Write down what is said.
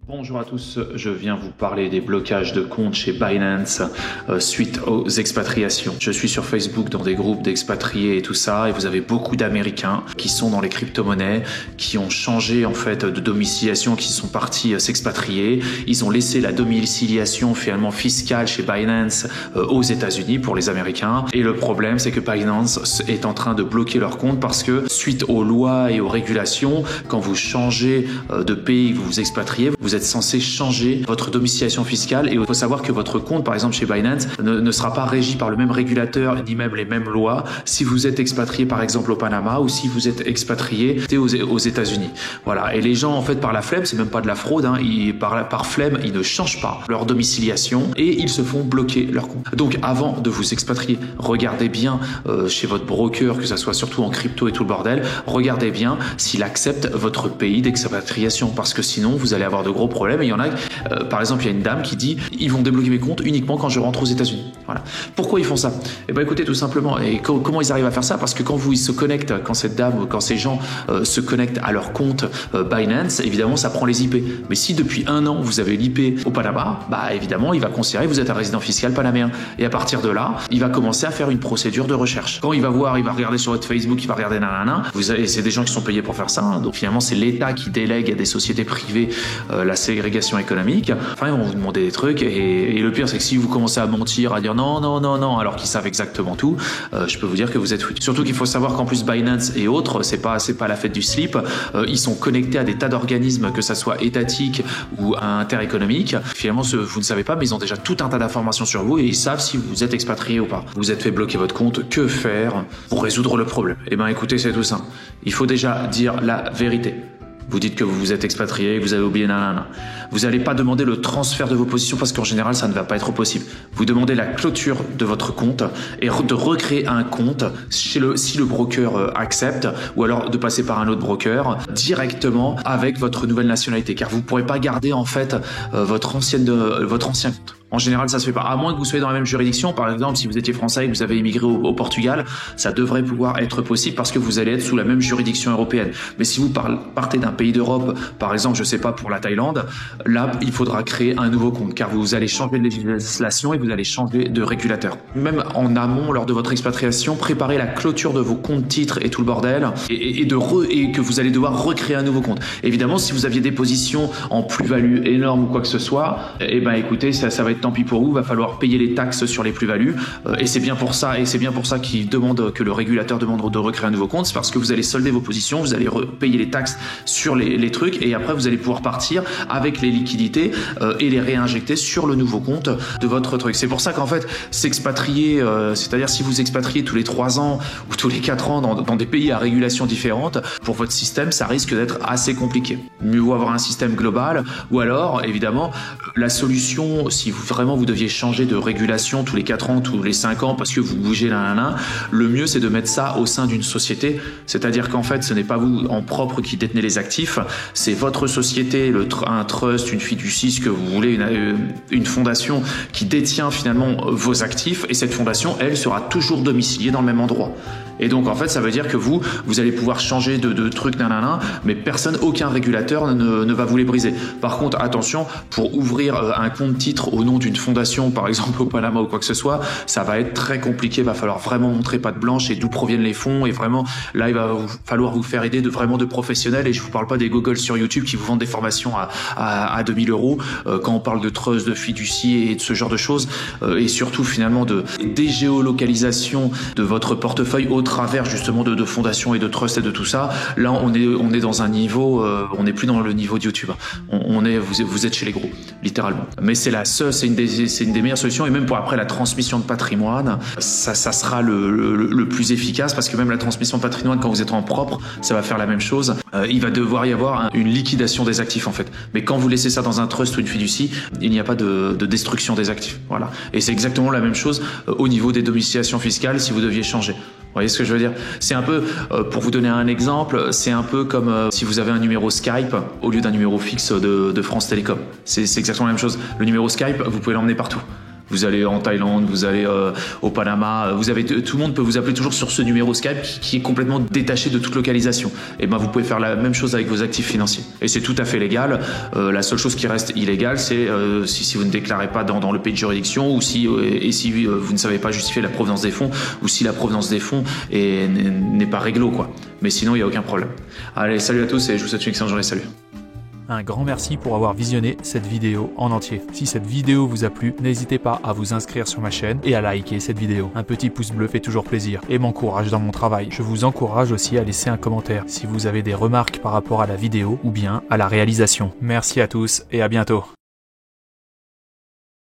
Bonjour à tous, je viens vous parler des blocages de comptes chez Binance suite aux expatriations. Je suis sur Facebook dans des groupes d'expatriés et tout ça, et vous avez beaucoup d'Américains qui sont dans les crypto-monnaies, qui ont changé en fait de domiciliation, qui sont partis s'expatrier. Ils ont laissé la domiciliation finalement fiscale chez Binance aux États-Unis pour les Américains. Et le problème, c'est que Binance est en train de bloquer leurs comptes parce que suite aux lois et aux régulations, quand vous changez de pays, vous vous expatriez, vous êtes censé changer votre domiciliation fiscale, et il faut savoir que votre compte, par exemple chez Binance, ne sera pas régi par le même régulateur ni même les mêmes lois si vous êtes expatrié par exemple au Panama ou si vous êtes expatrié aux États-Unis. Voilà. Et les gens en fait par la flemme, c'est même pas de la fraude, par flemme, ils ne changent pas leur domiciliation et ils se font bloquer leur compte. Donc avant de vous expatrier, regardez bien chez votre broker, que ça soit surtout en crypto et tout le bordel, regardez bien s'il accepte votre pays d'expatriation, parce que sinon vous allez avoir de gros problèmes. Et il y en a, par exemple, il y a une dame qui dit ils vont débloquer mes comptes uniquement quand je rentre aux États-Unis. Voilà. Pourquoi ils font ça? Eh ben écoutez, tout simplement. Et comment ils arrivent à faire ça? Parce que quand ils se connectent, quand cette dame, quand ces gens se connectent à leur compte Binance, évidemment, ça prend les IP. Mais si depuis 1 an vous avez l'IP au Panama, bah évidemment, il va considérer que vous êtes un résident fiscal panaméen. Et à partir de là, il va commencer à faire une procédure de recherche. Quand il va voir, il va regarder sur votre Facebook, il va regarder nanana. C'est des gens qui sont payés pour faire ça. Donc finalement, c'est l'État qui délègue à des sociétés privées la ségrégation économique. Enfin, ils vont vous demander des trucs, et le pire, c'est que si vous commencez à mentir, à dire non, alors qu'ils savent exactement tout, je peux vous dire que vous êtes foutu. Surtout qu'il faut savoir qu'en plus Binance et autres, c'est pas la fête du slip. Ils sont connectés à des tas d'organismes, que ça soit étatique ou interéconomique. Finalement, vous ne savez pas, mais ils ont déjà tout un tas d'informations sur vous et ils savent si vous êtes expatrié ou pas. Vous êtes fait bloquer votre compte, que faire pour résoudre le problème? Eh ben, écoutez, c'est tout simple. Il faut déjà dire la vérité. Vous dites que vous vous êtes expatrié, que vous avez oublié nanana. Vous n'allez pas demander le transfert de vos positions parce qu'en général, ça ne va pas être possible. Vous demandez la clôture de votre compte et de recréer un compte si le broker accepte, ou alors de passer par un autre broker directement avec votre nouvelle nationalité, car vous ne pourrez pas garder en fait votre ancien compte. En général, ça se fait pas. À moins que vous soyez dans la même juridiction. Par exemple, si vous étiez français et que vous avez immigré au Portugal, ça devrait pouvoir être possible parce que vous allez être sous la même juridiction européenne. Mais si vous partez d'un pays d'Europe, par exemple, je sais pas, pour la Thaïlande, là, il faudra créer un nouveau compte, car vous allez changer de législation et vous allez changer de régulateur. Même en amont, lors de votre expatriation, préparez la clôture de vos comptes titres et tout le bordel, et que vous allez devoir recréer un nouveau compte. Évidemment, si vous aviez des positions en plus-value énorme ou quoi que ce soit, eh ben, écoutez, ça va être tant pis pour vous, va falloir payer les taxes sur les plus-values, et c'est bien pour ça qu'ils demandent, que le régulateur demande de recréer un nouveau compte. C'est parce que vous allez solder vos positions, vous allez payer les taxes sur les trucs, et après vous allez pouvoir partir avec les liquidités et les réinjecter sur le nouveau compte de votre truc. C'est pour ça qu'en fait, s'expatrier, c'est-à-dire si vous expatriez tous les 3 ans ou tous les 4 ans dans des pays à régulation différente, pour votre système, ça risque d'être assez compliqué. Mieux vaut avoir un système global, ou alors, évidemment, la solution, si vraiment vous deviez changer de régulation tous les 4 ans, tous les 5 ans, parce que vous bougez le mieux, c'est de mettre ça au sein d'une société. C'est-à-dire qu'en fait, ce n'est pas vous en propre qui détenez les actifs, c'est votre société, un trust, une fiducie, ce que vous voulez, une fondation qui détient finalement vos actifs, et cette fondation, elle, sera toujours domiciliée dans le même endroit. Et donc en fait, ça veut dire que vous allez pouvoir changer de truc mais aucun régulateur ne va vous les briser. Par contre, attention, pour ouvrir un compte titre au nom d'une fondation, par exemple au Panama ou quoi que ce soit, ça va être très compliqué. Va falloir vraiment montrer patte blanche et d'où proviennent les fonds, et vraiment là, il va falloir vous faire aider de professionnels. Et je vous parle pas des googles sur YouTube qui vous vendent des formations à 2000 € quand on parle de trust, de fiducie et de ce genre de choses, et surtout finalement de dégéolocalisation de votre portefeuille au travers justement de fondations et de trusts et de tout ça. Là, on est dans un niveau, on n'est plus dans le niveau de YouTube. Vous êtes chez les gros, littéralement. Mais c'est une des meilleures solutions, et même pour après la transmission de patrimoine, ça sera le plus efficace, parce que même la transmission de patrimoine, quand vous êtes en propre, ça va faire la même chose. Il va devoir y avoir une liquidation des actifs en fait. Mais quand vous laissez ça dans un trust ou une fiducie, il n'y a pas de destruction des actifs. Voilà. Et c'est exactement la même chose au niveau des domiciliations fiscales si vous deviez changer. Vous voyez ce que je veux dire? C'est un peu, pour vous donner un exemple, c'est un peu comme si vous avez un numéro Skype au lieu d'un numéro fixe de France Télécom. C'est exactement la même chose. Le numéro Skype, vous pouvez l'emmener partout. Vous allez en Thaïlande, vous allez au Panama, tout le monde peut vous appeler toujours sur ce numéro Skype qui est complètement détaché de toute localisation. Et ben vous pouvez faire la même chose avec vos actifs financiers. Et c'est tout à fait légal. La seule chose qui reste illégale, c'est si vous ne déclarez pas dans le pays de juridiction ou si vous ne savez pas justifier la provenance des fonds ou si la provenance des fonds n'est pas réglo, quoi. Mais sinon, il n'y a aucun problème. Allez, salut à tous et je vous souhaite une excellente journée. Salut. Un grand merci pour avoir visionné cette vidéo en entier. Si cette vidéo vous a plu, n'hésitez pas à vous inscrire sur ma chaîne et à liker cette vidéo. Un petit pouce bleu fait toujours plaisir et m'encourage dans mon travail. Je vous encourage aussi à laisser un commentaire si vous avez des remarques par rapport à la vidéo ou bien à la réalisation. Merci à tous et à bientôt.